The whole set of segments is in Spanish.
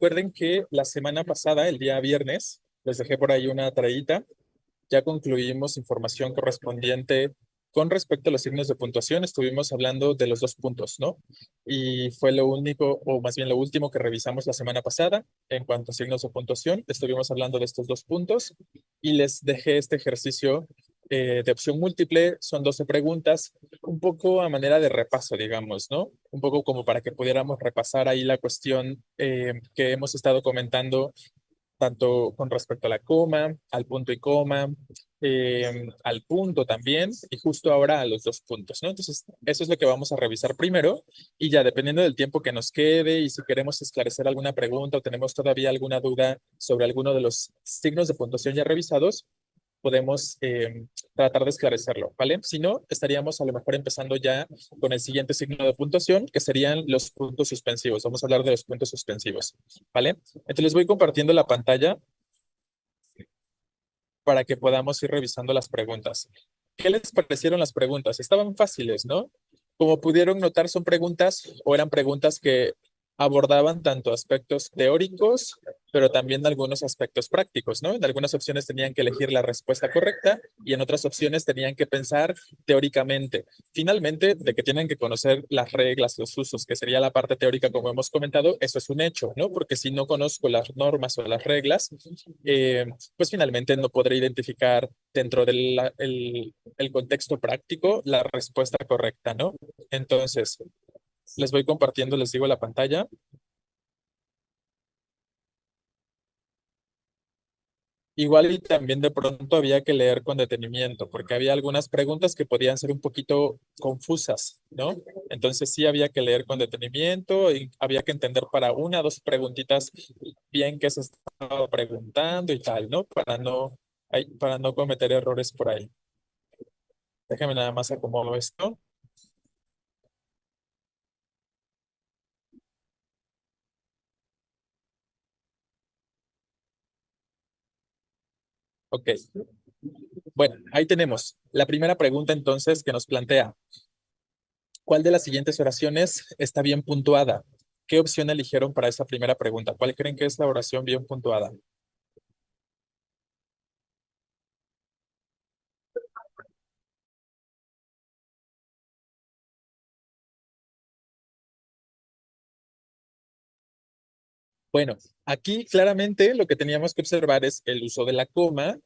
Recuerden que la semana pasada, el día viernes, les dejé por ahí una tareita. Ya concluimos información correspondiente con respecto a los signos de puntuación. Estuvimos hablando de los dos puntos, ¿no? Y fue lo único, o más bien lo último que revisamos la semana pasada en cuanto a signos de puntuación. Estuvimos hablando de estos dos puntos y les dejé este ejercicio de opción múltiple. Son 12 preguntas, un poco a manera de repaso, digamos, ¿no? Un poco como para que pudiéramos repasar ahí la cuestión que hemos estado comentando tanto con respecto a la coma, al punto y coma, al punto también, y justo ahora a los dos puntos, ¿no? Entonces, eso es lo que vamos a revisar primero, y ya dependiendo del tiempo que nos quede, y si queremos esclarecer alguna pregunta o tenemos todavía alguna duda sobre alguno de los signos de puntuación ya revisados, podemos tratar de esclarecerlo, ¿vale? Si no, estaríamos a lo mejor empezando ya con el siguiente signo de puntuación, que serían los puntos suspensivos. Vamos a hablar de los puntos suspensivos, ¿vale? Entonces les voy compartiendo la pantalla para que podamos ir revisando las preguntas. ¿Qué les parecieron las preguntas? Estaban fáciles, ¿no? Como pudieron notar, son preguntas o eran preguntas que abordaban tanto aspectos teóricos, pero también algunos aspectos prácticos, ¿no? En algunas opciones tenían que elegir la respuesta correcta y en otras opciones tenían que pensar teóricamente. Finalmente, de que tienen que conocer las reglas, los usos, que sería la parte teórica, como hemos comentado, eso es un hecho, ¿no? Porque si no conozco las normas o las reglas, eh, pues finalmente no podré identificar dentro del el contexto práctico la respuesta correcta, ¿no? Entonces, les voy compartiendo, les digo la pantalla. Igual y también de pronto había que leer con detenimiento, porque había algunas preguntas que podían ser un poquito confusas, ¿no? Entonces sí había que leer con detenimiento y había que entender para una o dos preguntitas bien qué se estaba preguntando y tal, ¿no? Para no cometer errores por ahí. Déjame nada más acomodo esto. Ok. Bueno, ahí tenemos la primera pregunta entonces que nos plantea, ¿cuál de las siguientes oraciones está bien puntuada? ¿Qué opción eligieron para esa primera pregunta? ¿Cuál creen que es la oración bien puntuada? Bueno, aquí claramente lo que teníamos que observar es el uso de la coma,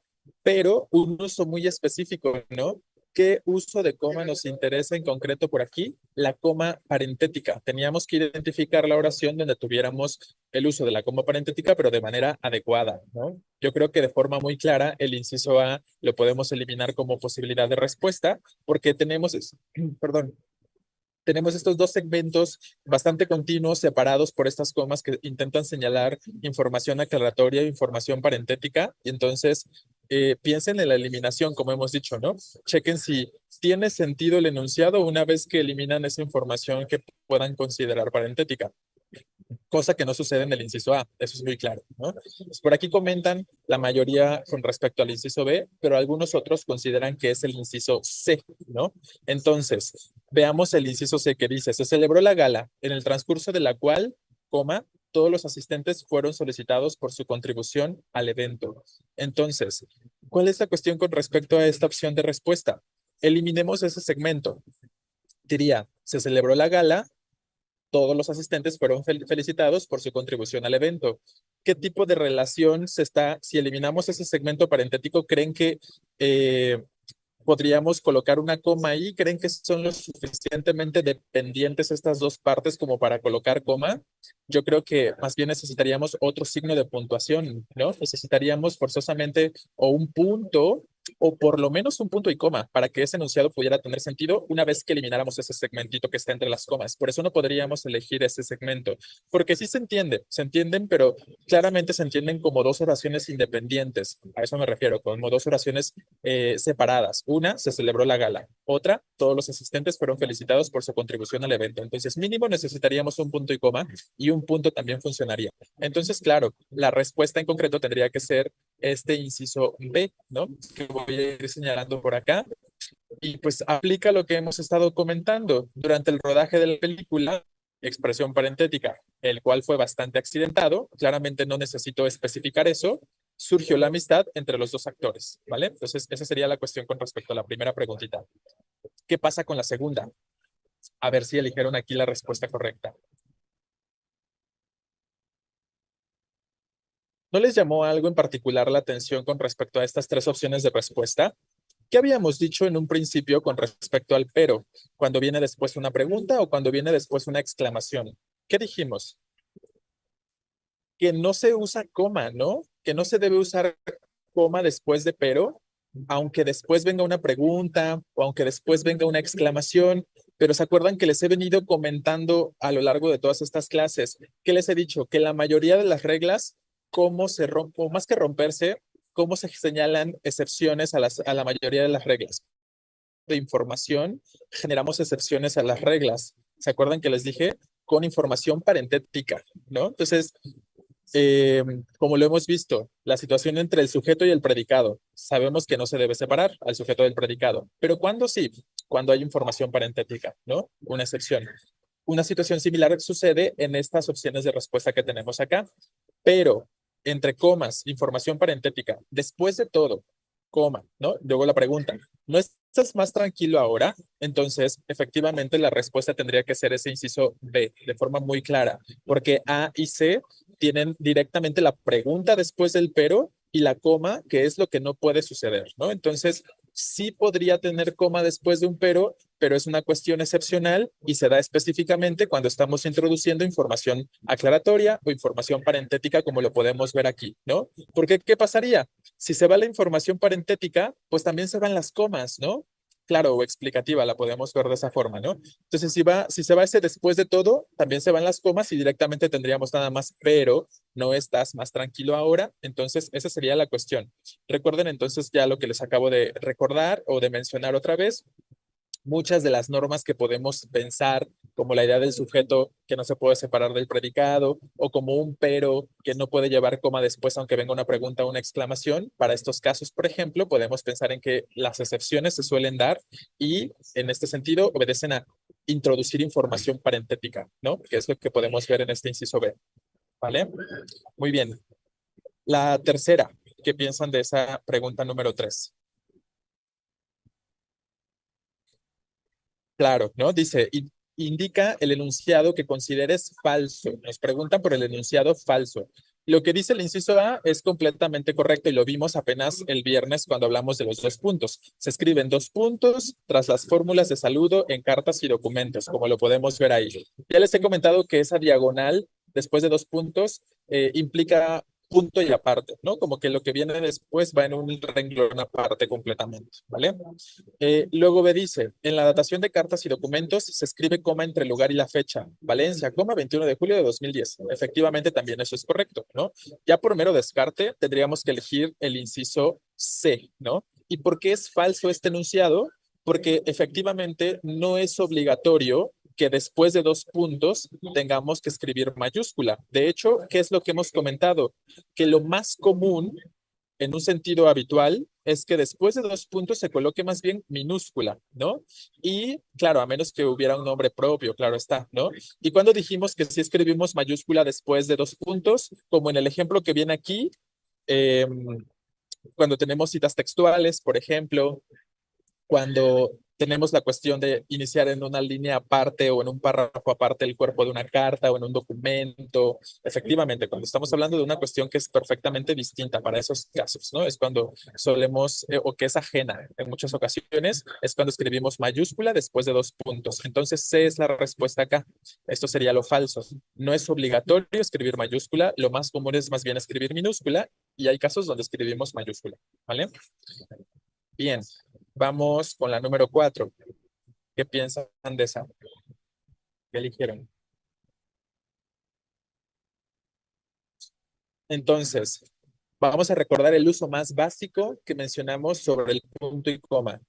pero un uso muy específico, ¿no? ¿Qué uso de coma nos interesa en concreto por aquí? La coma parentética. Teníamos que identificar la oración donde tuviéramos el uso de la coma parentética, pero de manera adecuada, ¿no? Yo creo que de forma muy clara el inciso A lo podemos eliminar como posibilidad de respuesta porque perdón, tenemos estos dos segmentos bastante continuos, separados por estas comas que intentan señalar información aclaratoria e información parentética. Y entonces, piensen en la eliminación, como hemos dicho, ¿no? Chequen si tiene sentido el enunciado una vez que eliminan esa información que puedan considerar parentética, cosa que no sucede en el inciso A, eso es muy claro, ¿no? Pues por aquí comentan la mayoría con respecto al inciso B, pero algunos otros consideran que es el inciso C, ¿no? Entonces, veamos el inciso C que dice, se celebró la gala en el transcurso de la cual, coma, todos los asistentes fueron solicitados por su contribución al evento. Entonces, ¿cuál es la cuestión con respecto a esta opción de respuesta? Eliminemos ese segmento. Diría, se celebró la gala, todos los asistentes fueron felicitados por su contribución al evento. ¿Qué tipo de relación se está, si eliminamos ese segmento parentético, creen que podríamos colocar una coma ahí? ¿Creen que son lo suficientemente dependientes estas dos partes como para colocar coma? Yo creo que más bien necesitaríamos otro signo de puntuación, ¿no? Necesitaríamos forzosamente o un punto o por lo menos un punto y coma para que ese enunciado pudiera tener sentido una vez que elimináramos ese segmentito que está entre las comas. Por eso no podríamos elegir ese segmento, porque sí se entienden, pero claramente se entienden como dos oraciones independientes. A eso me refiero, como dos oraciones separadas. Una, se celebró la gala. Otra, todos los asistentes fueron felicitados por su contribución al evento. Entonces, mínimo necesitaríamos un punto y coma y un punto también funcionaría. Entonces, claro, la respuesta en concreto tendría que ser este inciso B, ¿no? Que voy a ir señalando por acá. Y pues aplica lo que hemos estado comentando durante el rodaje de la película. expresión parentética, el cual fue bastante accidentado, claramente no necesito especificar eso, surgió la amistad entre los dos actores, ¿vale? Entonces, esa sería la cuestión con respecto a la primera preguntita. ¿Qué pasa con la segunda? A ver si eligieron aquí la respuesta correcta. ¿No les llamó algo en particular la atención con respecto a estas tres opciones de respuesta? ¿Qué habíamos dicho en un principio con respecto al pero? Cuando viene después una pregunta o cuando viene después una exclamación. ¿Qué dijimos? Que no se usa coma, ¿no? Que no se debe usar coma después de pero, aunque después venga una pregunta o aunque después venga una exclamación. Pero se acuerdan que les he venido comentando a lo largo de todas estas clases, que les he dicho que la mayoría de las reglas, cómo se rompe, o más que romperse, cómo se señalan excepciones a la mayoría de las reglas de información, generamos excepciones a las reglas. ¿Se acuerdan que les dije? Con información parentética, ¿no? Entonces, como lo hemos visto, la situación entre el sujeto y el predicado, sabemos que no se debe separar al sujeto del predicado, pero ¿cuándo sí? Cuando hay información parentética, ¿no? Una excepción. Una situación similar sucede en estas opciones de respuesta que tenemos acá, pero entre comas, información parentética, después de todo, coma, ¿no? Luego la pregunta, ¿no estás más tranquilo ahora? Entonces, efectivamente, la respuesta tendría que ser ese inciso B, de forma muy clara, porque A y C tienen directamente la pregunta después del pero y la coma, que es lo que no puede suceder, ¿no? Entonces, sí podría tener coma después de un pero es una cuestión excepcional y se da específicamente cuando estamos introduciendo información aclaratoria o información parentética, como lo podemos ver aquí, ¿no? Porque, ¿qué pasaría? Si se va la información parentética, pues también se van las comas, ¿no? Claro, o explicativa, la podemos ver de esa forma, ¿no? Entonces, si se va ese después de todo, también se van las comas y directamente tendríamos nada más, pero no estás más tranquilo ahora. Entonces, esa sería la cuestión. Recuerden entonces ya lo que les acabo de recordar o de mencionar otra vez, muchas de las normas que podemos pensar, como la idea del sujeto que no se puede separar del predicado, o como un pero que no puede llevar coma después, aunque venga una pregunta o una exclamación. Para estos casos, por ejemplo, podemos pensar en que las excepciones se suelen dar y en este sentido obedecen a introducir información parentética, ¿no? Que es lo que podemos ver en este inciso B. ¿Vale? Muy bien. La tercera, ¿qué piensan de esa pregunta número 3? Claro, ¿no? Dice, indica el enunciado que consideres falso. Nos preguntan por el enunciado falso. Lo que dice el inciso A es completamente correcto y lo vimos apenas el viernes cuando hablamos de los dos puntos. Se escriben dos puntos tras las fórmulas de saludo en cartas y documentos, como lo podemos ver ahí. Ya les he comentado que esa diagonal después de dos puntos implica punto y aparte, ¿no? Como que lo que viene después va en un renglón aparte completamente, ¿vale? Luego me dice, en la datación de cartas y documentos se escribe coma entre el lugar y la fecha. Valencia, coma 21 de julio de 2010. Efectivamente, también eso es correcto, ¿no? Ya por mero descarte, tendríamos que elegir el inciso C, ¿no? ¿Y por qué es falso este enunciado? Porque efectivamente no es obligatorio que después de dos puntos tengamos que escribir mayúscula. De hecho, ¿qué es lo que hemos comentado? Que lo más común en un sentido habitual es que después de dos puntos se coloque más bien minúscula, ¿no? Y claro, a menos que hubiera un nombre propio, claro está, ¿no? Y cuando dijimos que si escribimos mayúscula después de dos puntos, como en el ejemplo que viene aquí, eh, cuando tenemos citas textuales, por ejemplo, cuando tenemos la cuestión de iniciar en una línea aparte o en un párrafo aparte el cuerpo de una carta o en un documento. Efectivamente, cuando estamos hablando de una cuestión que es perfectamente distinta para esos casos, ¿no? Es cuando solemos, o que es ajena en muchas ocasiones, es cuando escribimos mayúscula después de dos puntos. Entonces, C es la respuesta acá. Esto sería lo falso. No es obligatorio escribir mayúscula, lo más común es más bien escribir minúscula y hay casos donde escribimos mayúscula, ¿vale? Bien, vamos con la número 4. ¿Qué piensan de esa? ¿Qué eligieron? Entonces, vamos a recordar el uso más básico que mencionamos sobre el punto y coma.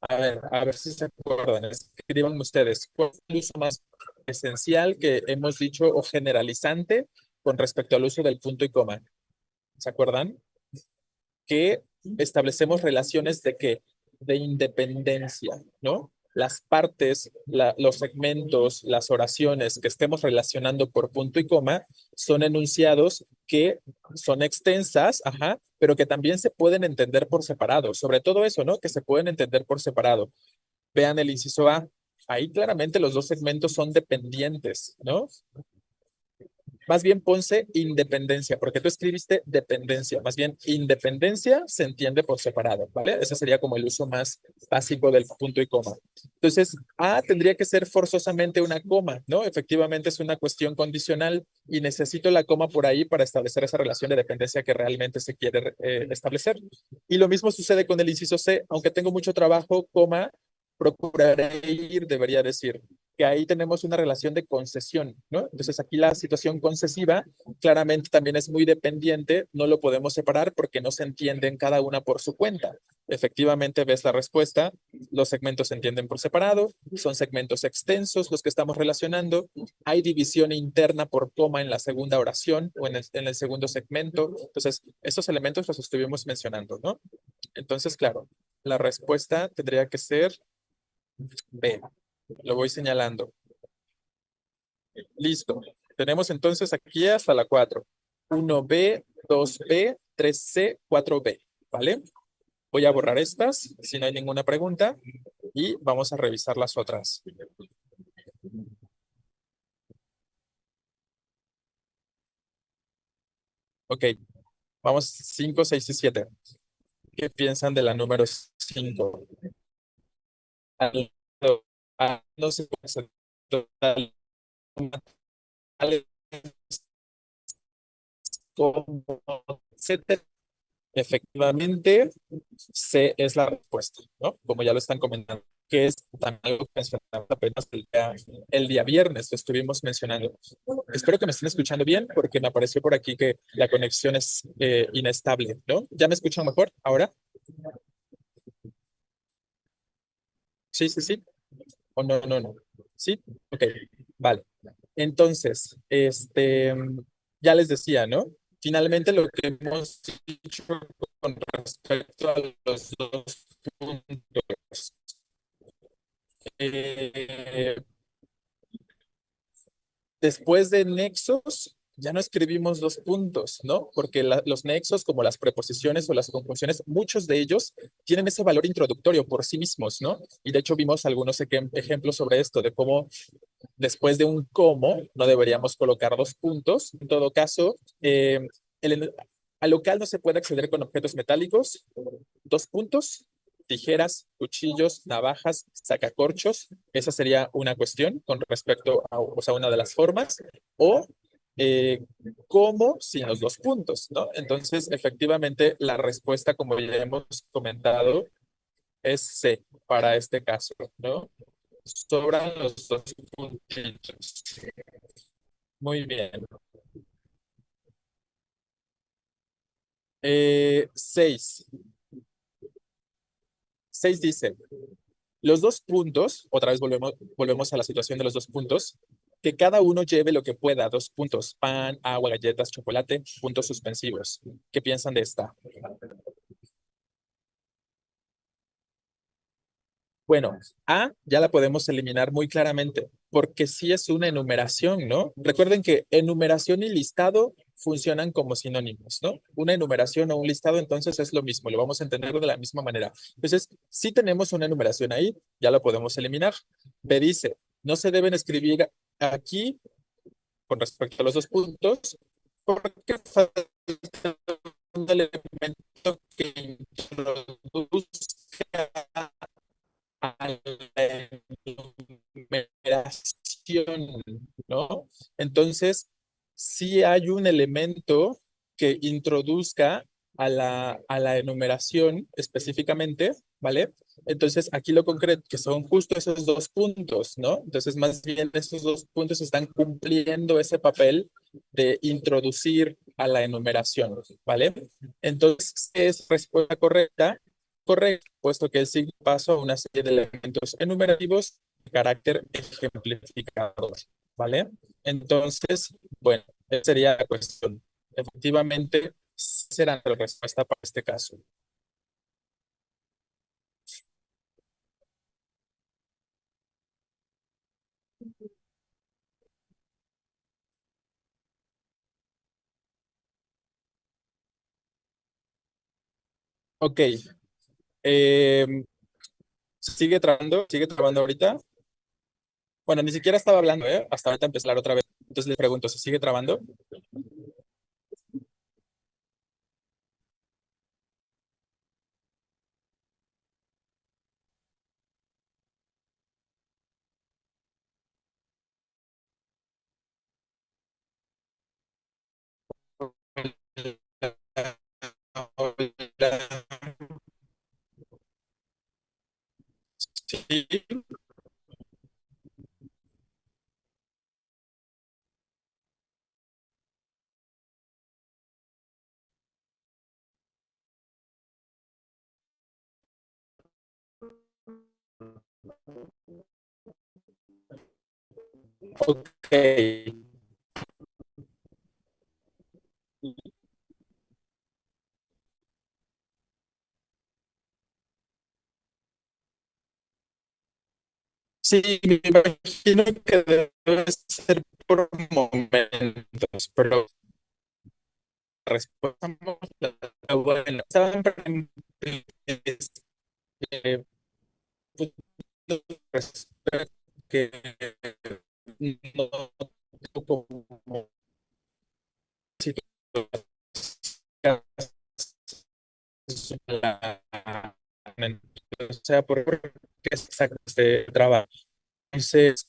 A ver si se acuerdan. Escriban ustedes. ¿Cuál es el uso más esencial que hemos dicho o generalizante con respecto al uso del punto y coma? ¿Se acuerdan? Que establecemos relaciones de qué? De independencia, ¿no? las partes, los segmentos, las oraciones que estemos relacionando por punto y coma son enunciados que son extensas, ajá, pero que también se pueden entender por separado. Sobre todo eso, ¿no? Que se pueden entender por separado. Vean el inciso A. Ahí claramente los dos segmentos son dependientes, ¿no? Más bien ponse independencia, porque tú escribiste dependencia. Más bien independencia se entiende por separado, ¿vale? Ese sería como el uso más básico del punto y coma. Entonces, A tendría que ser forzosamente una coma, ¿no? Efectivamente es una cuestión condicional y necesito la coma por ahí para establecer esa relación de dependencia que realmente se quiere establecer. Y lo mismo sucede con el inciso C. Aunque tengo mucho trabajo, coma, procuraré ir, debería decir que ahí tenemos una relación de concesión, ¿no? Entonces aquí la situación concesiva claramente también es muy dependiente, no lo podemos separar porque no se entienden cada una por su cuenta. Efectivamente ves la respuesta, los segmentos se entienden por separado, son segmentos extensos los que estamos relacionando, hay división interna por coma en la segunda oración o en el segundo segmento, entonces estos elementos los estuvimos mencionando, ¿no? Entonces, claro, la respuesta tendría que ser B. Lo voy señalando. Listo. Tenemos entonces aquí hasta la 4. 1B, 2B, 3C, 4B. ¿Vale? Voy a borrar estas si no hay ninguna pregunta y vamos a revisar las otras. Ok, vamos 5, 6 y 7. ¿Qué piensan de la número 5? No se puede hacer total, como etcétera. Efectivamente, C es la respuesta, ¿no? Como ya lo están comentando, que es también algo que mencionamos apenas el día viernes, lo estuvimos mencionando. Espero que me estén escuchando bien, porque me apareció por aquí que la conexión es inestable, ¿no? ¿Ya me escuchan mejor ahora? Sí, sí, sí. ¿O no, no, no? Sí, ok, vale. Entonces, ya les decía, ¿no? Finalmente lo que hemos dicho con respecto a los dos puntos. Eh, Después de nexos, ya no escribimos dos puntos, ¿no? Porque los nexos, como las preposiciones o las conjunciones, muchos de ellos tienen ese valor introductorio por sí mismos, ¿no? Y de hecho vimos algunos ejemplos sobre esto, de cómo después de un cómo no deberíamos colocar dos puntos. En todo caso, al local no se puede acceder con objetos metálicos, dos puntos, tijeras, cuchillos, navajas, sacacorchos. Esa sería una cuestión con respecto a, o sea, una de las formas. O eh, cómo sin los dos puntos, ¿no? Entonces, efectivamente, la respuesta, como ya hemos comentado, es C para este caso, ¿no? Sobran los dos puntitos. Muy bien. 6. 6 dice, los dos puntos, otra vez volvemos a la situación de los dos puntos, que cada uno lleve lo que pueda, dos puntos, pan, agua, galletas, chocolate, puntos suspensivos. ¿Qué piensan de esta? Bueno, A ya la podemos eliminar muy claramente, porque sí es una enumeración, ¿no? Recuerden que enumeración y listado funcionan como sinónimos, ¿no? Una enumeración o un listado entonces es lo mismo, lo vamos a entender de la misma manera. Entonces, si tenemos una enumeración ahí, ya la podemos eliminar. B dice, no se deben escribir aquí con respecto a los dos puntos, porque falta un elemento que introduzca a la enumeración, ¿no? Entonces, si hay un elemento que introduzca a la enumeración específicamente, ¿vale? Entonces, aquí lo concreto, que son justo esos dos puntos, ¿no? Entonces, más bien esos dos puntos están cumpliendo ese papel de introducir a la enumeración, ¿vale? Entonces, es respuesta correcta. Correcto, puesto que el signo pasa a una serie de elementos enumerativos de carácter ejemplificador, ¿vale? Entonces, bueno, esa sería la cuestión. Efectivamente, será la respuesta para este caso. Ok, sigue trabando ahorita. Bueno, ni siquiera estaba hablando, ¿eh? Hasta ahorita empezar otra vez. Entonces le pregunto, ¿se sigue trabando? Sí, ok. Sí, me imagino que debe ser por momentos, pero la respuesta bueno, estaban eh, pues, que no como o sea, por qué saca este trabajo. Entonces,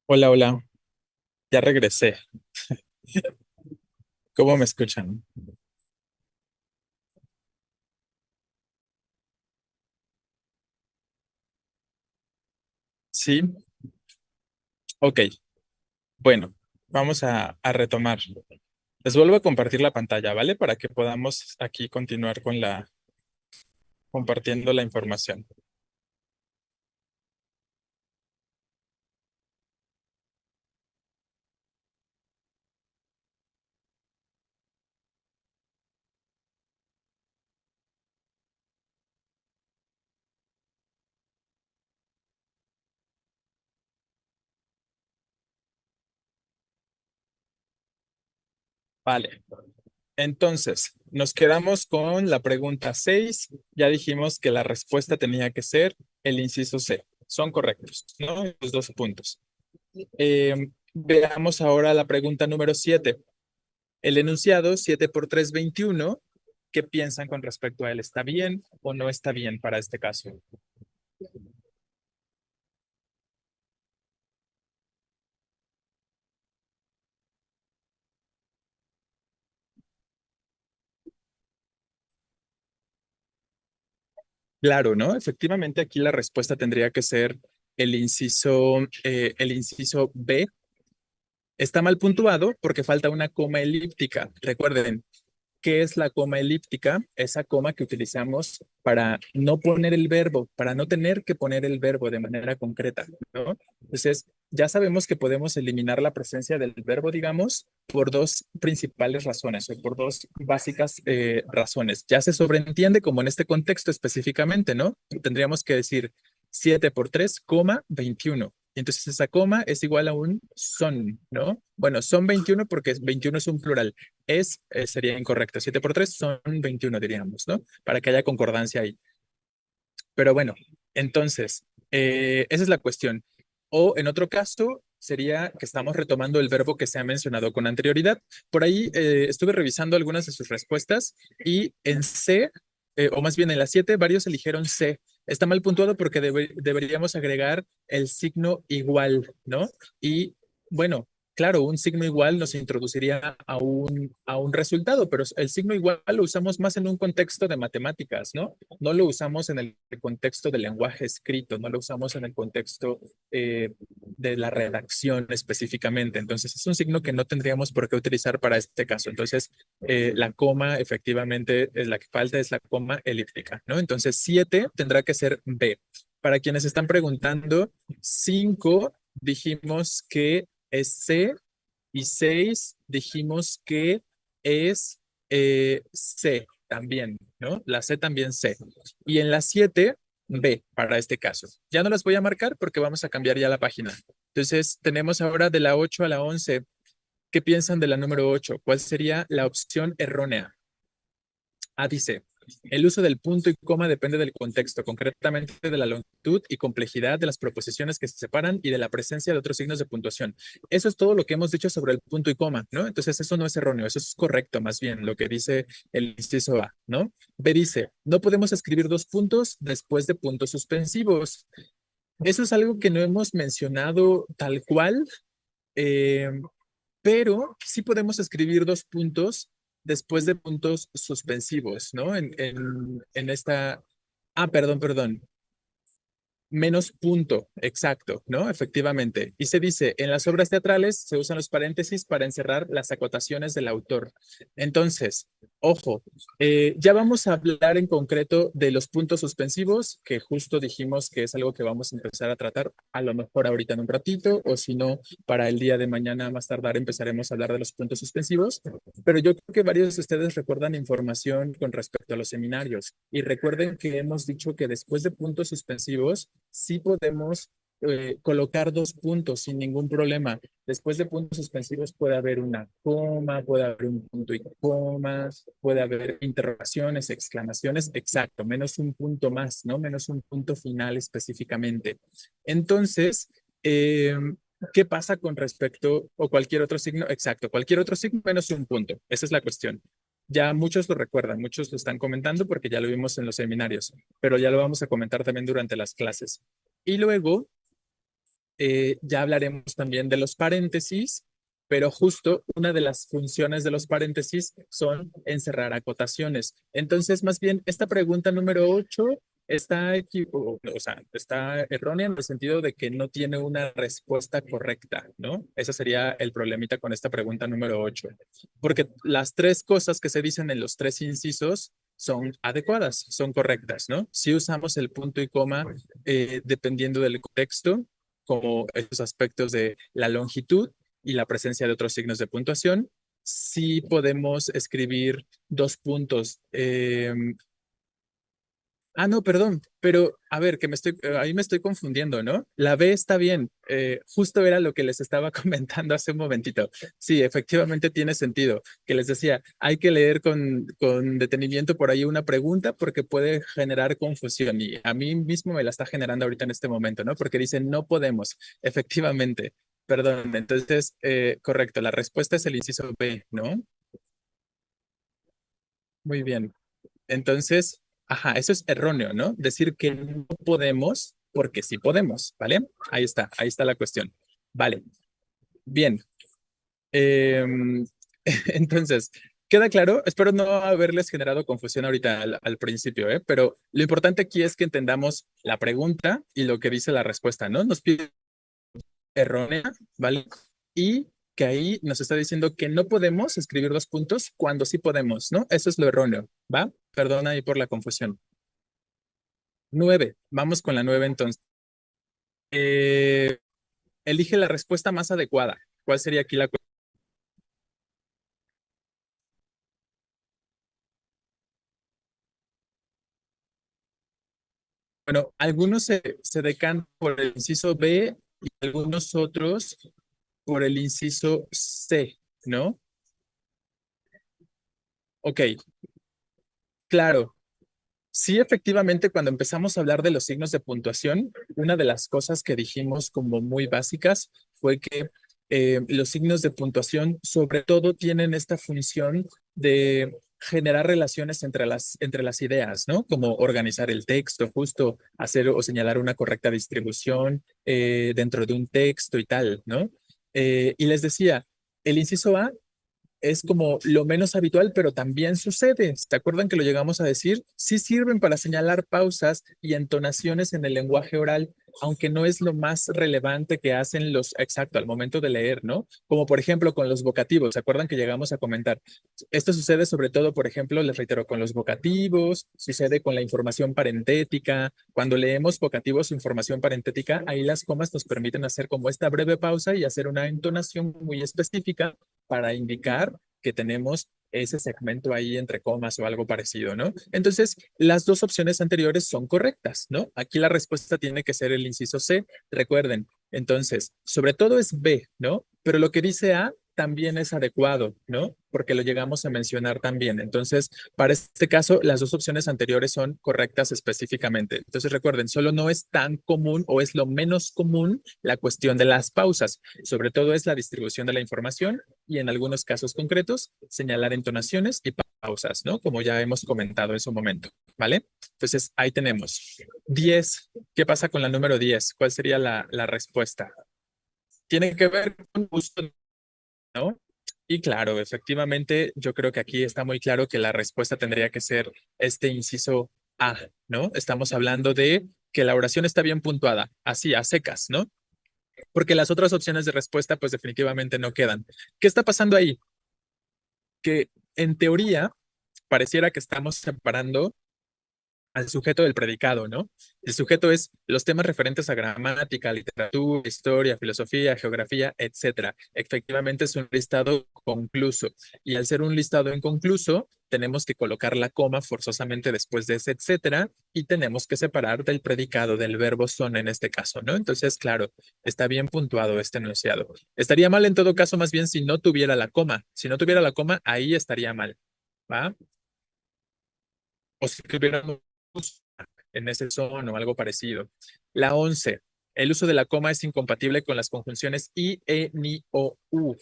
Hola, hola, ya regresé. ¿Cómo me escuchan? Sí, ok. Bueno, vamos a retomar. Les vuelvo a compartir la pantalla, ¿vale? Para que podamos aquí continuar con compartiendo la información. Vale. Entonces, nos quedamos con la pregunta 6. Ya dijimos que la respuesta tenía que ser el inciso C. Son correctos, ¿no? Los dos puntos. Veamos ahora la pregunta número 7. El enunciado 7 por 3, 21. ¿Qué piensan con respecto a él? ¿Está bien o no está bien para este caso? Claro, ¿no? Efectivamente, aquí la respuesta tendría que ser el inciso B. Está mal puntuado porque falta una coma elíptica. Recuerden, ¿qué es la coma elíptica? Esa coma que utilizamos para no poner el verbo, para no tener que poner el verbo de manera concreta, ¿no? Entonces, ya sabemos que podemos eliminar la presencia del verbo, digamos, por dos principales razones o por dos básicas razones. Ya se sobreentiende como en este contexto específicamente, ¿no? Tendríamos que decir 7 por 3, coma 21. Y entonces esa coma es igual a un son, ¿no? Bueno, son 21 porque 21 es un plural sería incorrecto. 7 por 3 son 21, diríamos, ¿no? Para que haya concordancia ahí. Pero bueno, entonces, esa es la cuestión. O en otro caso, sería que estamos retomando el verbo que se ha mencionado con anterioridad. Por ahí estuve revisando algunas de sus respuestas y en C, o más bien en la 7, varios eligieron C. Está mal puntuado porque deberíamos agregar el signo igual, ¿no? Y bueno, claro, un signo igual nos introduciría a un resultado, pero el signo igual lo usamos más en un contexto de matemáticas, ¿no? No lo usamos en el contexto del lenguaje escrito, no lo usamos en el contexto de la redacción específicamente. Entonces, es un signo que no tendríamos por qué utilizar para este caso. Entonces, la coma, efectivamente, es la que falta es la coma elíptica, ¿no? Entonces, 7 tendrá que ser B. Para quienes están preguntando, 5 dijimos que es C y 6 dijimos que es C también, ¿no? La C también C. Y en la 7 B para este caso. Ya no las voy a marcar porque vamos a cambiar ya la página. Entonces, tenemos ahora de la 8 a la 11. ¿Qué piensan de la número 8? ¿Cuál sería la opción errónea? A dice, el uso del punto y coma depende del contexto, concretamente de la longitud y complejidad de las proposiciones que se separan y de la presencia de otros signos de puntuación. Eso es todo lo que hemos dicho sobre el punto y coma, ¿no? Entonces eso no es erróneo, eso es correcto más bien, lo que dice el inciso A, ¿no? B dice, no podemos escribir dos puntos después de puntos suspensivos. Eso es algo que no hemos mencionado tal cual, eh, pero sí podemos escribir dos puntos después de puntos suspensivos, ¿no? En esta... Ah, perdón. Menos punto, exacto, ¿no? Efectivamente. Y se dice, en las obras teatrales se usan los paréntesis para encerrar las acotaciones del autor. Entonces, ojo, ya vamos a hablar en concreto de los puntos suspensivos, que justo dijimos que es algo que vamos a empezar a tratar a lo mejor ahorita en un ratito, o si no, para el día de mañana más tardar empezaremos a hablar de los puntos suspensivos. Pero yo creo que varios de ustedes recuerdan información con respecto a los seminarios. Y recuerden que hemos dicho que después de puntos suspensivos, sí podemos colocar dos puntos sin ningún problema. Después de puntos suspensivos puede haber una coma, puede haber un punto y comas, puede haber interrogaciones, exclamaciones, exacto, menos un punto más, ¿no? Menos un punto final específicamente. Entonces, eh, ¿qué pasa con respecto o cualquier otro signo? Exacto, cualquier otro signo menos un punto. Esa es la cuestión. Ya muchos lo recuerdan, muchos lo están comentando porque ya lo vimos en los seminarios, pero ya lo vamos a comentar también durante las clases. Y luego ya hablaremos también de los paréntesis, pero justo una de las funciones de los paréntesis son encerrar acotaciones. Entonces, más bien, esta pregunta número 8 o sea, está errónea en el sentido de que no tiene una respuesta correcta, ¿no? Ese sería el problemita con esta pregunta número 8, porque las tres cosas que se dicen en los tres incisos son adecuadas, son correctas, ¿no? Si usamos el punto y coma dependiendo del contexto, como esos aspectos de la longitud y la presencia de otros signos de puntuación. Sí podemos escribir dos puntos. No, perdón, pero a ver, ahí me estoy confundiendo, ¿no? La B está bien, justo era lo que les estaba comentando hace un momentito. Sí, efectivamente tiene sentido, que les decía, hay que leer con detenimiento por ahí una pregunta porque puede generar confusión y a mí mismo me la está generando ahorita en este momento, ¿no? Porque dicen, no podemos, efectivamente, perdón, entonces, correcto, la respuesta es el inciso B, ¿no? Muy bien. Entonces, ajá, eso es erróneo, ¿no? Decir que no podemos porque sí podemos, ¿vale? Ahí está la cuestión. Vale, bien. Em, entonces, ¿queda claro? Espero no haberles generado confusión ahorita al principio, ¿eh? Pero lo importante aquí es que entendamos la pregunta y lo que dice la respuesta, ¿no? Nos pide errónea, ¿vale? Y que ahí nos está diciendo que no podemos escribir dos puntos cuando sí podemos, ¿no? Eso es lo erróneo, ¿va? Perdona ahí por la confusión. 9. Vamos con la 9 entonces. Eh, elige la respuesta más adecuada. ¿Cuál sería aquí la cuestión? Bueno, algunos se decantan por el inciso B y algunos otros por el inciso C, ¿no? Ok, claro. Sí, efectivamente, cuando empezamos a hablar de los signos de puntuación, una de las cosas que dijimos como muy básicas fue que los signos de puntuación sobre todo tienen esta función de generar relaciones entre las ideas, ¿no? Como organizar el texto, justo hacer o señalar una correcta distribución dentro de un texto y tal, ¿no? Y les decía, el inciso A es como lo menos habitual, pero también sucede. ¿Se acuerdan que lo llegamos a decir? Sí sirven para señalar pausas y entonaciones en el lenguaje oral, aunque no es lo más relevante que hacen exacto, al momento de leer, ¿no? Como por ejemplo con los vocativos. ¿Se acuerdan que llegamos a comentar? Esto sucede sobre todo, por ejemplo, les reitero, con los vocativos, sucede con la información parentética. Cuando leemos vocativos o información parentética, ahí las comas nos permiten hacer como esta breve pausa y hacer una entonación muy específica para indicar que tenemos ese segmento ahí entre comas o algo parecido, ¿no? Entonces, las dos opciones anteriores son correctas, ¿no? Aquí la respuesta tiene que ser el inciso C, recuerden. Entonces, sobre todo es B, ¿no? Pero lo que dice A también es adecuado, ¿no? Porque lo llegamos a mencionar también. Entonces, para este caso, las dos opciones anteriores son correctas específicamente. Entonces, recuerden, solo no es tan común o es lo menos común la cuestión de las pausas. Sobre todo es la distribución de la información y en algunos casos concretos, señalar entonaciones y pausas, ¿no? Como ya hemos comentado en su momento, ¿vale? Entonces, ahí tenemos. 10. ¿Qué pasa con la número 10? ¿Cuál sería la respuesta? Tiene que ver con uso, ¿no? Y claro, efectivamente, yo creo que aquí está muy claro que la respuesta tendría que ser este inciso A, ¿no? Estamos hablando de que la oración está bien puntuada, así, a secas, ¿no? Porque las otras opciones de respuesta, pues definitivamente no quedan. ¿Qué está pasando ahí? Que en teoría pareciera que estamos separando al sujeto del predicado, ¿no? El sujeto es los temas referentes a gramática, literatura, historia, filosofía, geografía, etcétera. Efectivamente es un listado concluso y al ser un listado inconcluso, tenemos que colocar la coma forzosamente después de ese etcétera y tenemos que separar del predicado, del verbo son en este caso, ¿no? Entonces, claro, está bien puntuado este enunciado. Estaría mal en todo caso más bien si no tuviera la coma. Si no tuviera la coma, ahí estaría mal, ¿va? O si tuviéramos en ese son o algo parecido. La 11. El uso de la coma es incompatible con las conjunciones i, e, ni o u.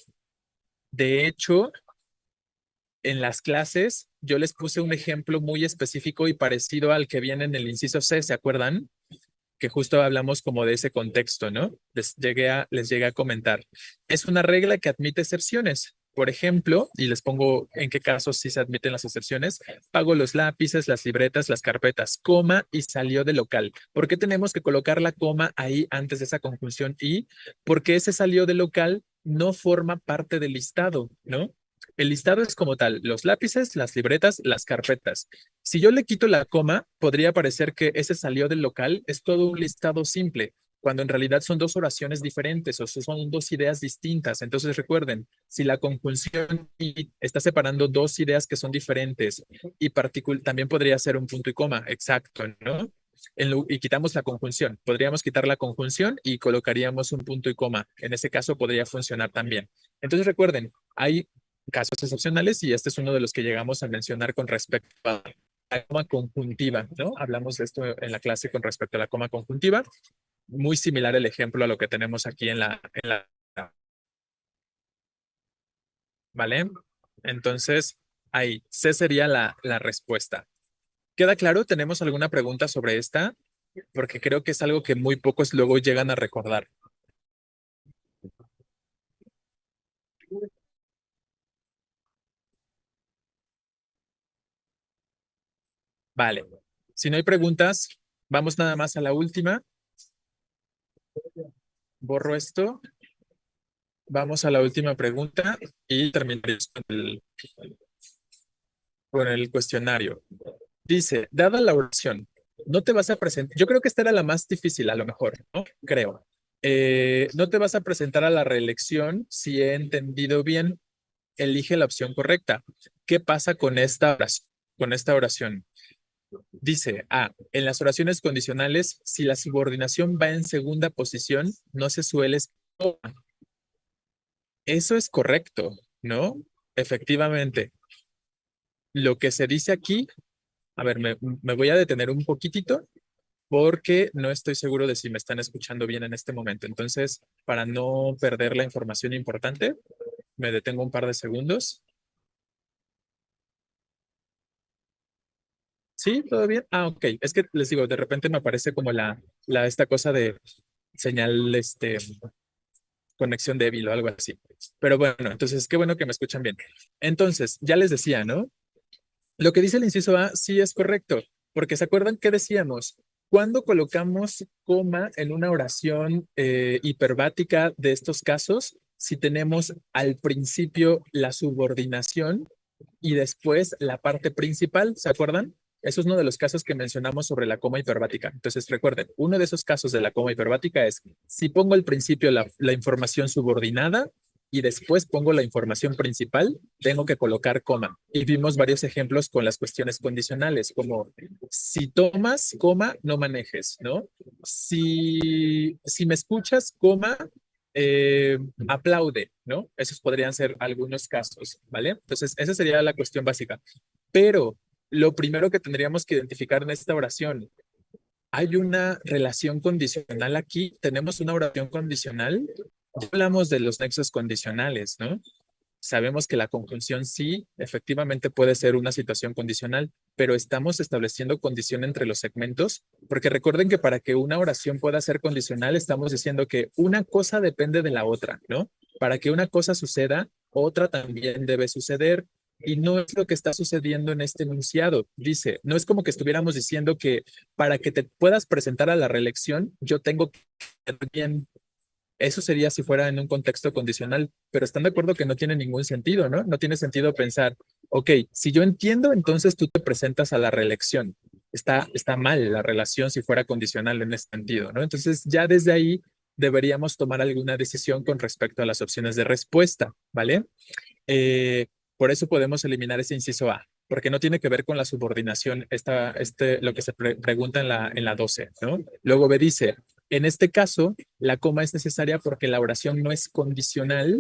De hecho, en las clases yo les puse un ejemplo muy específico y parecido al que viene en el inciso C, ¿se acuerdan? Que justo hablamos como de ese contexto, ¿no? Les llegué a comentar. Es una regla que admite excepciones. Por ejemplo, y les pongo en qué casos sí se admiten las excepciones, pago los lápices, las libretas, las carpetas, coma y salió del local. ¿Por qué tenemos que colocar la coma ahí antes de esa conjunción y? Porque ese salió del local no forma parte del listado, ¿no? El listado es como tal, los lápices, las libretas, las carpetas. Si yo le quito la coma, podría parecer que ese salió del local es todo un listado simple, cuando en realidad son dos oraciones diferentes o son dos ideas distintas. Entonces recuerden, si la conjunción y está separando dos ideas que son diferentes y también podría ser un punto y coma, exacto, ¿no? Y quitamos la conjunción. Podríamos quitar la conjunción y colocaríamos un punto y coma. En ese caso podría funcionar también. Entonces recuerden, hay casos excepcionales y este es uno de los que llegamos a mencionar con respecto a la coma conjuntiva, ¿no? Hablamos de esto en la clase con respecto a la coma conjuntiva. Muy similar el ejemplo a lo que tenemos aquí ¿vale? Entonces, ahí, C sería la respuesta. ¿Queda claro? ¿Tenemos alguna pregunta sobre esta? Porque creo que es algo que muy pocos luego llegan a recordar. Vale. Si no hay preguntas, vamos nada más a la última. Borro esto. Vamos a la última pregunta y terminaremos con el cuestionario. Dice, dada la oración, no te vas a presentar, yo creo que esta era la más difícil a lo mejor, ¿no? Creo. No te vas a presentar a la reelección si he entendido bien, elige la opción correcta. ¿Qué pasa con esta oración? Con esta oración. Dice, en las oraciones condicionales, si la subordinación va en segunda posición, no se suele escoger. Eso es correcto, ¿no? Efectivamente. Lo que se dice aquí, a ver, me voy a detener un poquitito porque no estoy seguro de si me están escuchando bien en este momento. Entonces, para no perder la información importante, me detengo un par de segundos. ¿Sí? ¿Todo bien? Ok. Es que les digo, de repente me aparece como esta cosa de señal, conexión débil o algo así. Pero bueno, entonces, qué bueno que me escuchan bien. Entonces, ya les decía, ¿no? Lo que dice el inciso A sí es correcto, porque ¿se acuerdan qué decíamos? Cuando colocamos coma en una oración hiperbática de estos casos, si tenemos al principio la subordinación y después la parte principal, ¿se acuerdan? Eso es uno de los casos que mencionamos sobre la coma hiperbática. Entonces, recuerden, uno de esos casos de la coma hiperbática es si pongo al principio la información subordinada y después pongo la información principal, tengo que colocar coma. Y vimos varios ejemplos con las cuestiones condicionales, como si tomas, coma, no manejes, ¿no? Si me escuchas, coma, aplaude, ¿no? Esos podrían ser algunos casos, ¿vale? Entonces, esa sería la cuestión básica. Pero lo primero que tendríamos que identificar en esta oración, hay una relación condicional aquí, tenemos una oración condicional. Ya hablamos de los nexos condicionales, ¿no? Sabemos que la conjunción sí, efectivamente puede ser una situación condicional, pero estamos estableciendo condición entre los segmentos, porque recuerden que para que una oración pueda ser condicional, estamos diciendo que una cosa depende de la otra, ¿no? Para que una cosa suceda, otra también debe suceder. Y no es lo que está sucediendo en este enunciado. Dice, no es como que estuviéramos diciendo que para que te puedas presentar a la reelección, yo tengo que tener bien. Eso sería si fuera en un contexto condicional, pero están de acuerdo que no tiene ningún sentido, ¿no? No tiene sentido pensar, ok, si yo entiendo, entonces tú te presentas a la reelección. Está mal la relación si fuera condicional en ese sentido, ¿no? Entonces ya desde ahí deberíamos tomar alguna decisión con respecto a las opciones de respuesta, ¿vale? Eh, por eso podemos eliminar ese inciso A, porque no tiene que ver con la subordinación, lo que se pregunta en la 12, ¿no? Luego B dice, en este caso, la coma es necesaria porque la oración no es condicional,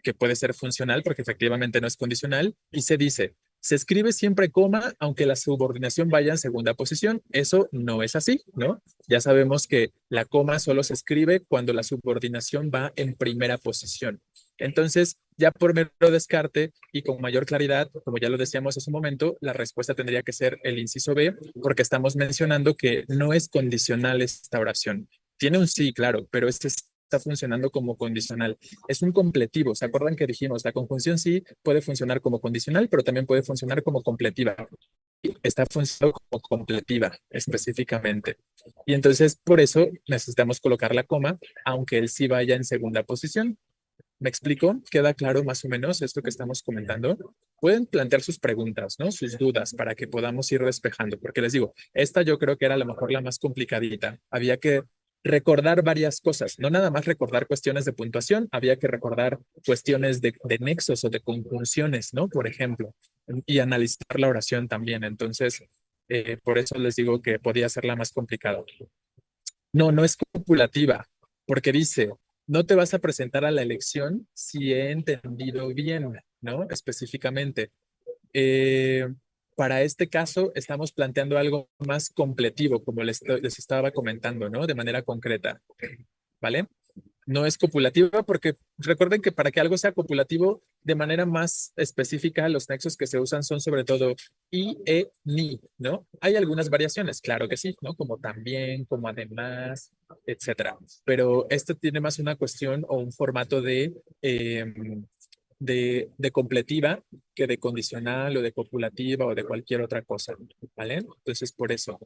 que puede ser funcional porque efectivamente no es condicional, y se dice, se escribe siempre coma aunque la subordinación vaya en segunda posición. Eso no es así, ¿no? Ya sabemos que la coma solo se escribe cuando la subordinación va en primera posición. Entonces, ya por mero descarte y con mayor claridad, como ya lo decíamos hace un momento, la respuesta tendría que ser el inciso B, porque estamos mencionando que no es condicional esta oración. Tiene un sí, claro, pero este está funcionando como condicional. Es un completivo. ¿Se acuerdan que dijimos la conjunción sí puede funcionar como condicional, pero también puede funcionar como completiva? Está funcionando como completiva específicamente. Y entonces por eso necesitamos colocar la coma, aunque él sí vaya en segunda posición. ¿Me explico? ¿Queda claro más o menos esto que estamos comentando? Pueden plantear sus preguntas, ¿no? Sus dudas para que podamos ir despejando, porque les digo, esta yo creo que era a lo mejor la más complicadita. Había que recordar varias cosas, no nada más recordar cuestiones de puntuación, había que recordar cuestiones de nexos o de conjunciones, ¿no? Por ejemplo, y analizar la oración también. Entonces, por eso les digo que podía ser la más complicada. No, no es copulativa, porque dice, no te vas a presentar a la elección si he entendido bien, ¿no? Específicamente. Eh, para este caso, estamos planteando algo más completivo, como les estaba comentando, ¿no? De manera concreta, ¿vale? No es copulativa porque recuerden que para que algo sea copulativo de manera más específica, los nexos que se usan son sobre todo y, ni, ¿no? Hay algunas variaciones, claro que sí, ¿no? Como también, como además, etcétera. Pero esto tiene más una cuestión o un formato de completiva que de condicional o de copulativa o de cualquier otra cosa, ¿vale? Entonces, por eso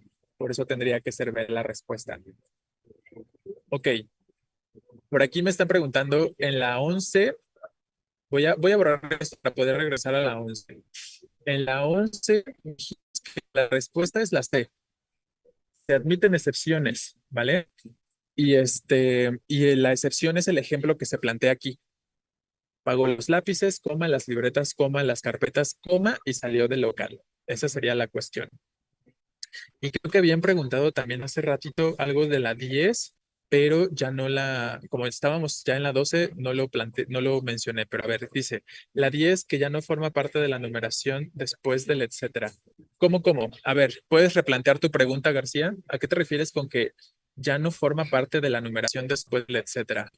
tendría que ser ver la respuesta. Ok, por aquí me están preguntando en la 11. Voy a borrar esto para poder regresar a la 11. En la 11, la respuesta es la C. Se admiten excepciones, ¿vale? Y la excepción es el ejemplo que se plantea aquí. Pagó los lápices, coma, las libretas, coma, las carpetas, coma, y salió del local. Esa sería la cuestión. Y creo que habían preguntado también hace ratito algo de la 10, pero ya no como estábamos ya en la 12, no lo mencioné, pero a ver, dice, la 10 que ya no forma parte de la numeración después del etcétera. ¿Cómo? A ver, ¿puedes replantear tu pregunta, García? ¿A qué te refieres con que ya no forma parte de la numeración después del etcétera?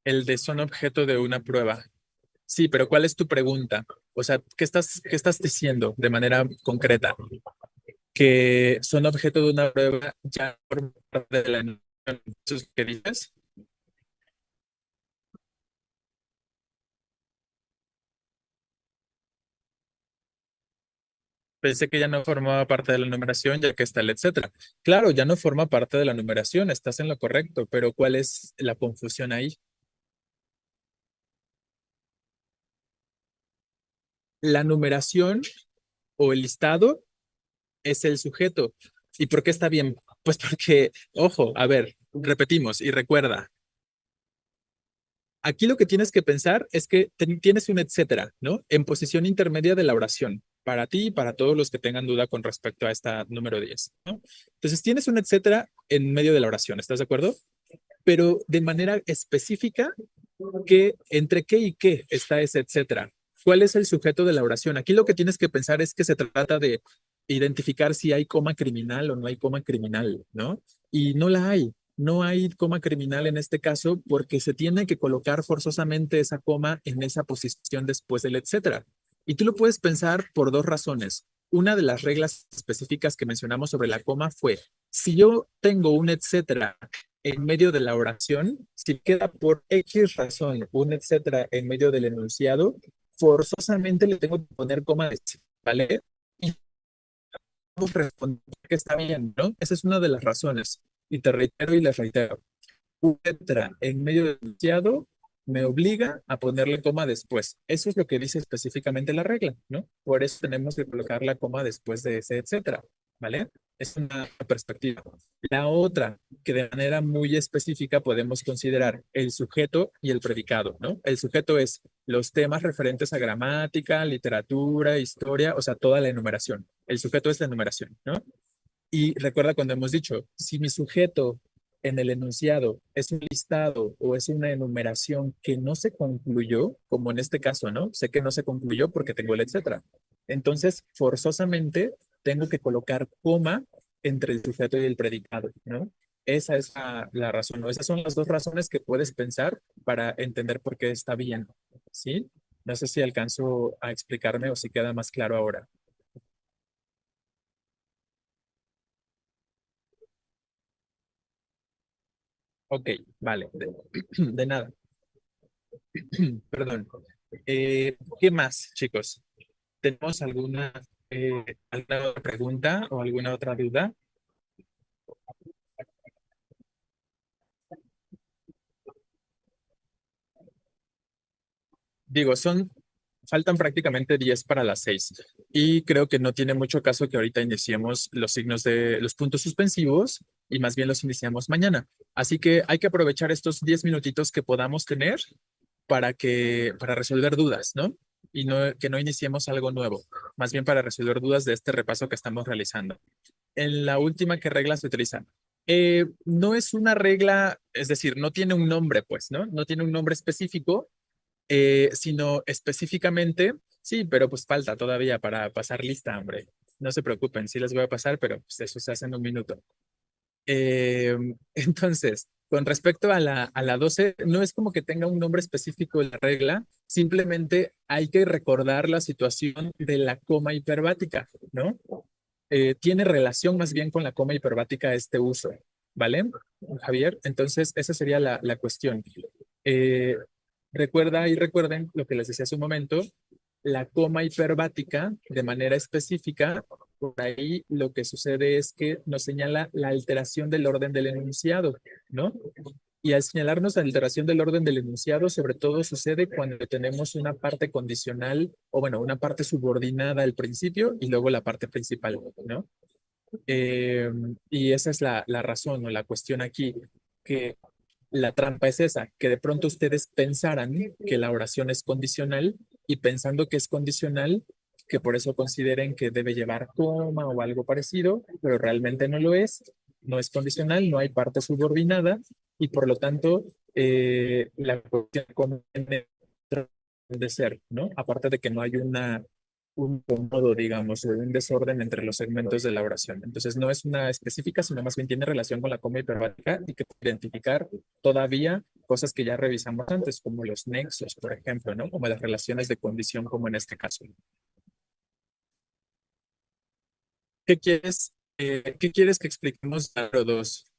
El de son objeto de una prueba. Sí, pero ¿cuál es tu pregunta? O sea, ¿qué estás diciendo de manera concreta? Que son objeto de una prueba ya por parte de la nación. ¿Eso es lo que dices? Pensé que ya no formaba parte de la numeración, ya que está el etcétera. Claro, ya no forma parte de la numeración, estás en lo correcto, pero ¿cuál es la confusión ahí? La numeración o el listado es el sujeto. ¿Y por qué está bien? Pues porque, ojo, a ver, repetimos y recuerda, aquí lo que tienes que pensar es que tienes un etcétera, ¿no? En posición intermedia de la oración, para ti y para todos los que tengan duda con respecto a esta número 10, ¿no? Entonces tienes un etcétera en medio de la oración, ¿estás de acuerdo? Pero de manera específica, entre qué y qué está ese etcétera. ¿Cuál es el sujeto de la oración? Aquí lo que tienes que pensar es que se trata de identificar si hay coma criminal o no hay coma criminal, ¿no? Y no la hay. No hay coma criminal en este caso porque se tiene que colocar forzosamente esa coma en esa posición después del etcétera. Y tú lo puedes pensar por dos razones. Una de las reglas específicas que mencionamos sobre la coma fue, si yo tengo un etcétera en medio de la oración, si queda por X razón un etcétera en medio del enunciado, forzosamente le tengo que poner coma, ¿vale? Y responder que está bien, ¿no? Esa es una de las razones. Y te reitero y les reitero. Un etcétera en medio del enunciado me obliga a ponerle coma después. Eso es lo que dice específicamente la regla, ¿no? Por eso tenemos que colocar la coma después de ese etcétera, ¿vale? Es una perspectiva. La otra, que de manera muy específica podemos considerar el sujeto y el predicado, ¿no? El sujeto es los temas referentes a gramática, literatura, historia, o sea, toda la enumeración. El sujeto es la enumeración, ¿no? Y recuerda cuando hemos dicho, si mi sujeto en el enunciado es un listado o es una enumeración que no se concluyó, como en este caso, ¿no? Sé que no se concluyó porque tengo el etcétera. Entonces, forzosamente tengo que colocar coma entre el sujeto y el predicado, ¿no? Esa es la razón, ¿no? Esas son las dos razones que puedes pensar para entender por qué está bien, ¿sí? No sé si alcanzo a explicarme o si queda más claro ahora. Ok, vale, de nada. Perdón. ¿Qué más, chicos? ¿Tenemos alguna otra pregunta o alguna otra duda? Digo, faltan prácticamente 10 para las 6 y creo que no tiene mucho caso que ahorita iniciemos los signos de los puntos suspensivos y más bien los iniciamos mañana. Así que hay que aprovechar estos 10 minutitos que podamos tener para resolver dudas, ¿no? Y que no iniciemos algo nuevo, más bien para resolver dudas de este repaso que estamos realizando. En la última, ¿qué regla se utiliza? No es una regla, es decir, no tiene un nombre, pues, ¿no? No tiene un nombre específico, sino específicamente, sí, pero pues falta todavía para pasar lista, hombre. No se preocupen, sí les voy a pasar, pero pues, eso se hace en un minuto. Entonces, con respecto a la 12 no es como que tenga un nombre específico de la regla, simplemente hay que recordar la situación de la coma hiperbática, ¿no? Tiene relación más bien con la coma hiperbática este uso, ¿vale, Javier? Entonces, esa sería la cuestión. Eh, recuerda y recuerden lo que les decía hace un momento, la coma hiperbática de manera específica, por ahí lo que sucede es que nos señala la alteración del orden del enunciado, ¿no? Y al señalarnos la alteración del orden del enunciado, sobre todo sucede cuando tenemos una parte condicional o bueno, una parte subordinada al principio y luego la parte principal, ¿no? Y esa es la razón o la cuestión aquí, que la trampa es esa, que de pronto ustedes pensaran que la oración es condicional y pensando que es condicional, que por eso consideren que debe llevar coma o algo parecido, pero realmente no lo es, no es condicional, no hay parte subordinada y por lo tanto la cuestión conviene de ser, ¿no? Aparte de que no hay un acomodo, digamos, o un desorden entre los segmentos de la oración. Entonces, no es una específica, sino más bien tiene relación con la coma hiperbática y que puede identificar todavía cosas que ya revisamos antes, como los nexos, por ejemplo, ¿no? Como las relaciones de condición, como en este caso. ¿Qué quieres que expliquemos a los dos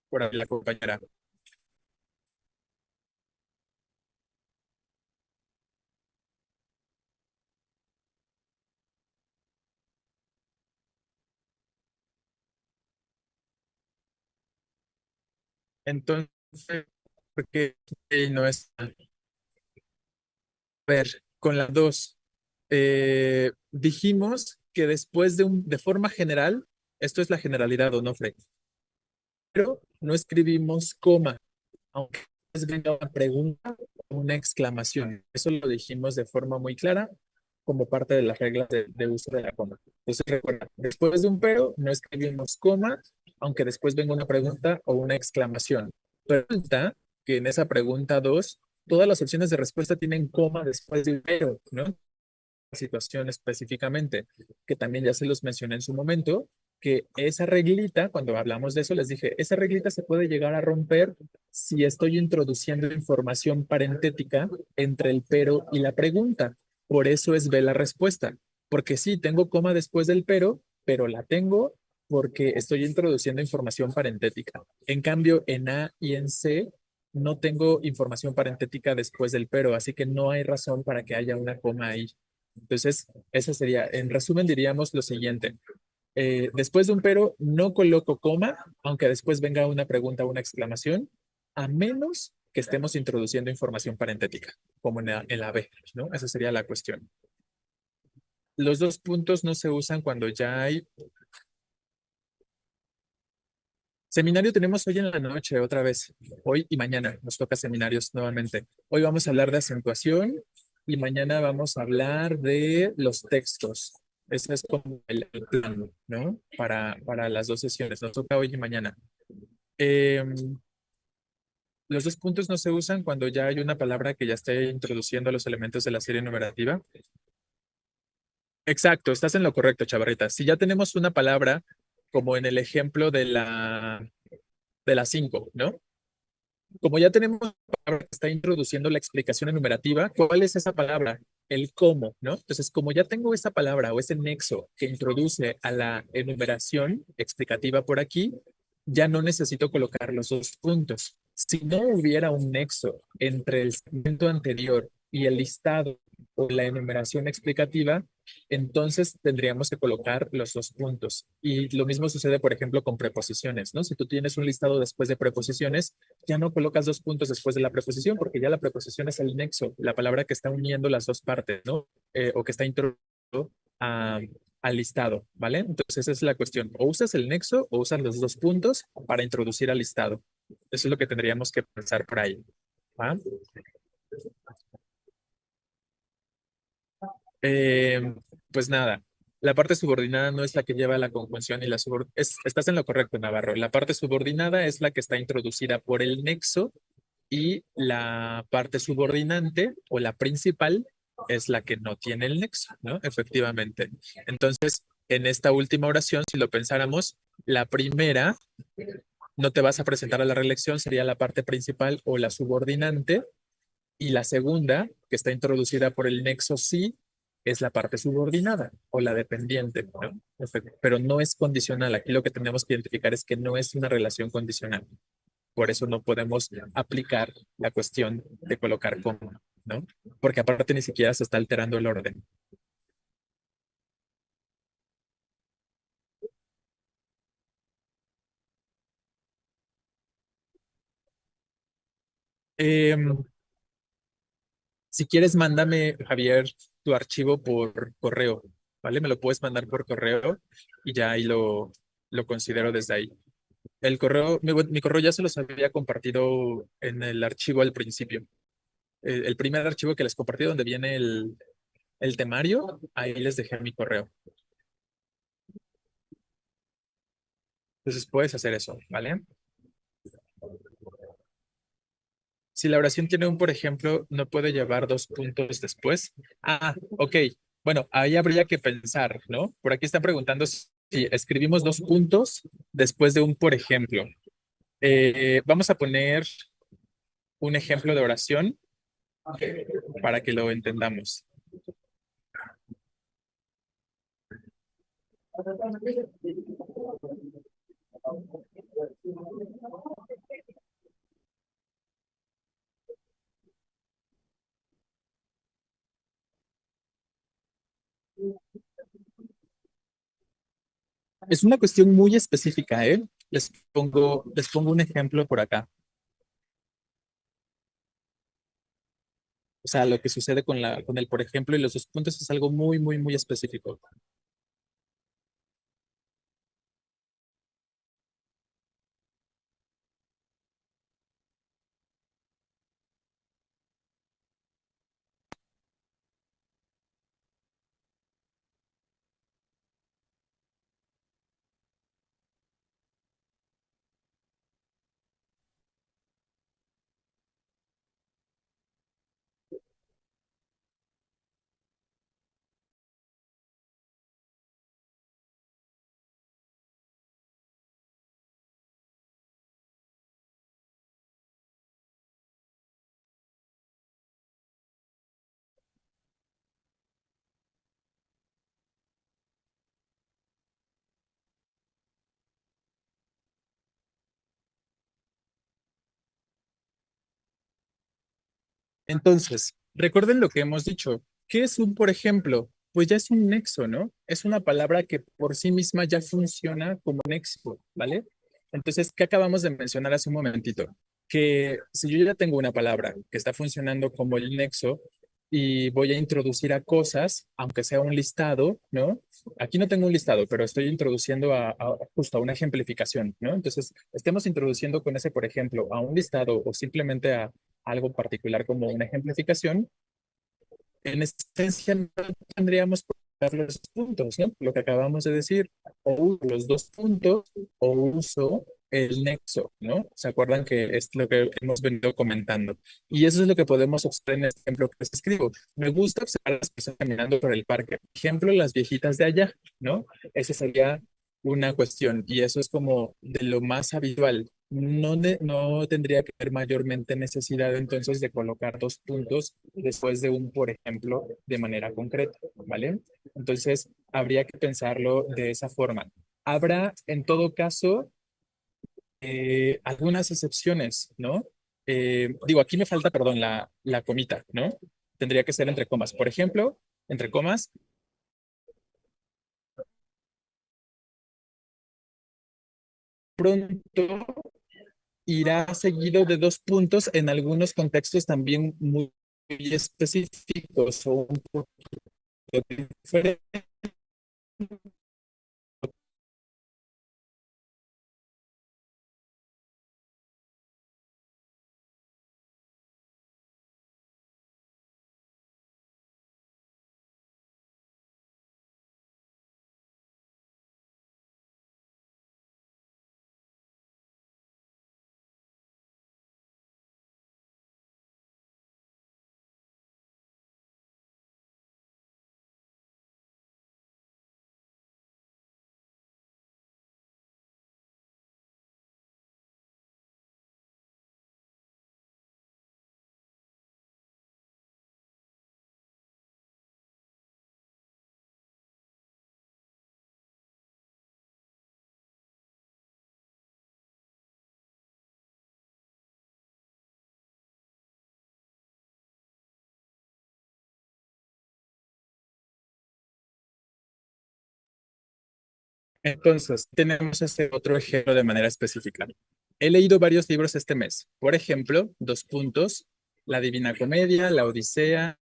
por ahí la compañera? Entonces, porque no es... A ver, con las dos, dijimos que después de forma general, esto es la generalidad, Onofre, pero no escribimos coma, aunque es venga una pregunta o una exclamación. Eso lo dijimos de forma muy clara como parte de las reglas de uso de la coma. Entonces, recuerda, después de un pero, no escribimos coma, aunque después venga una pregunta o una exclamación. Pero resulta que en esa pregunta 2 todas las opciones de respuesta tienen coma después de un pero, ¿no? Situación específicamente, que también ya se los mencioné en su momento, que esa reglita, cuando hablamos de eso, les dije, esa reglita se puede llegar a romper si estoy introduciendo información parentética entre el pero y la pregunta. Por eso es ve la respuesta, porque sí, tengo coma después del pero la tengo porque estoy introduciendo información parentética. En cambio, en A y en C no tengo información parentética después del pero, así que no hay razón para que haya una coma ahí. Entonces, eso sería, en resumen, diríamos lo siguiente. Después de un pero, no coloco coma, aunque después venga una pregunta o una exclamación, a menos que estemos introduciendo información parentética, como en la B, ¿no? Esa sería la cuestión. Los dos puntos no se usan cuando ya hay... Seminario tenemos hoy en la noche, otra vez. Hoy y mañana nos toca seminarios nuevamente. Hoy vamos a hablar de acentuación y mañana vamos a hablar de los textos. Ese es como el plan, ¿no? Para las dos sesiones. Nos toca hoy y mañana. Em, los dos puntos no se usan cuando ya hay una palabra que ya esté introduciendo los elementos de la serie numerativa. Exacto, estás en lo correcto, Chavarrita. Si ya tenemos una palabra, como en el ejemplo de la 5, ¿no? Como ya tenemos una palabra que está introduciendo la explicación enumerativa, ¿cuál es esa palabra? El cómo, ¿no? Entonces, como ya tengo esa palabra o ese nexo que introduce a la enumeración explicativa por aquí, ya no necesito colocar los dos puntos. Si no hubiera un nexo entre el segmento anterior y el listado o la enumeración explicativa, entonces tendríamos que colocar los dos puntos. Y lo mismo sucede, por ejemplo, con preposiciones, ¿no? Si tú tienes un listado después de preposiciones, ya no colocas dos puntos después de la preposición, porque ya la preposición es el nexo, la palabra que está uniendo las dos partes, ¿no? O que está introduciendo a- al listado, ¿vale? Entonces esa es la cuestión. O usas el nexo o usas los dos puntos para introducir al listado. Eso es lo que tendríamos que pensar por ahí. ¿Va? Eh, pues nada, la parte subordinada no es la que lleva la conjunción y estás en lo correcto, Navarro. La parte subordinada es la que está introducida por el nexo y la parte subordinante o la principal es la que no tiene el nexo, ¿no? Efectivamente. Entonces, en esta última oración, si lo pensáramos, la primera no te vas a presentar a la reelección, sería la parte principal o la subordinante, y la segunda, que está introducida por el nexo sí, es la parte subordinada o la dependiente, ¿no? Pero no es condicional. Aquí lo que tenemos que identificar es que no es una relación condicional. Por eso no podemos aplicar la cuestión de colocar coma, ¿no? Porque aparte ni siquiera se está alterando el orden. Em, si quieres, mándame, Javier, tu archivo por correo, ¿vale? Me lo puedes mandar por correo y ya ahí lo considero desde ahí. El correo, mi correo ya se los había compartido en el archivo al principio. El primer archivo que les compartí donde viene el temario, ahí les dejé mi correo. Entonces puedes hacer eso, ¿vale? Si la oración tiene un por ejemplo, no puede llevar dos puntos después. Ah, ok. Bueno, ahí habría que pensar, ¿no? Por aquí están preguntando si escribimos dos puntos después de un por ejemplo. Vamos a poner un ejemplo de oración para que lo entendamos. Es una cuestión muy específica, ¿eh? Les pongo un ejemplo por acá. O sea, lo que sucede con el por ejemplo y los dos puntos es algo muy, muy, muy específico. Entonces, recuerden lo que hemos dicho. ¿Qué es un por ejemplo? Pues ya es un nexo, ¿no? Es una palabra que por sí misma ya funciona como nexo, ¿vale? Entonces, ¿qué acabamos de mencionar hace un momentito? Que si yo ya tengo una palabra que está funcionando como el nexo y voy a introducir a cosas, aunque sea un listado, ¿no? Aquí no tengo un listado, pero estoy introduciendo justo a una ejemplificación, ¿no? Entonces, estemos introduciendo con ese, por ejemplo, a un listado o simplemente a algo particular como una ejemplificación, en esencia no tendríamos que dar los puntos, ¿no? Lo que acabamos de decir, o uso los dos puntos o uso el nexo, ¿no? ¿Se acuerdan que es lo que hemos venido comentando? Y eso es lo que podemos observar en este ejemplo que les escribo. Me gusta observar a las personas caminando por el parque. Por ejemplo, las viejitas de allá, ¿no? Esa sería una cuestión y eso es como de lo más habitual. No tendría que haber mayormente necesidad entonces de colocar dos puntos después de un, por ejemplo, de manera concreta, ¿vale? Entonces, habría que pensarlo de esa forma. Habrá, en todo caso, algunas excepciones, ¿no? Digo, aquí me falta, perdón, la comita, ¿no? Tendría que ser entre comas. Por ejemplo, entre comas, pronto irá seguido de dos puntos en algunos contextos también muy específicos o un poco diferentes. Entonces, tenemos este otro ejemplo de manera específica. He leído varios libros este mes. Por ejemplo, dos puntos, La Divina Comedia, La Odisea,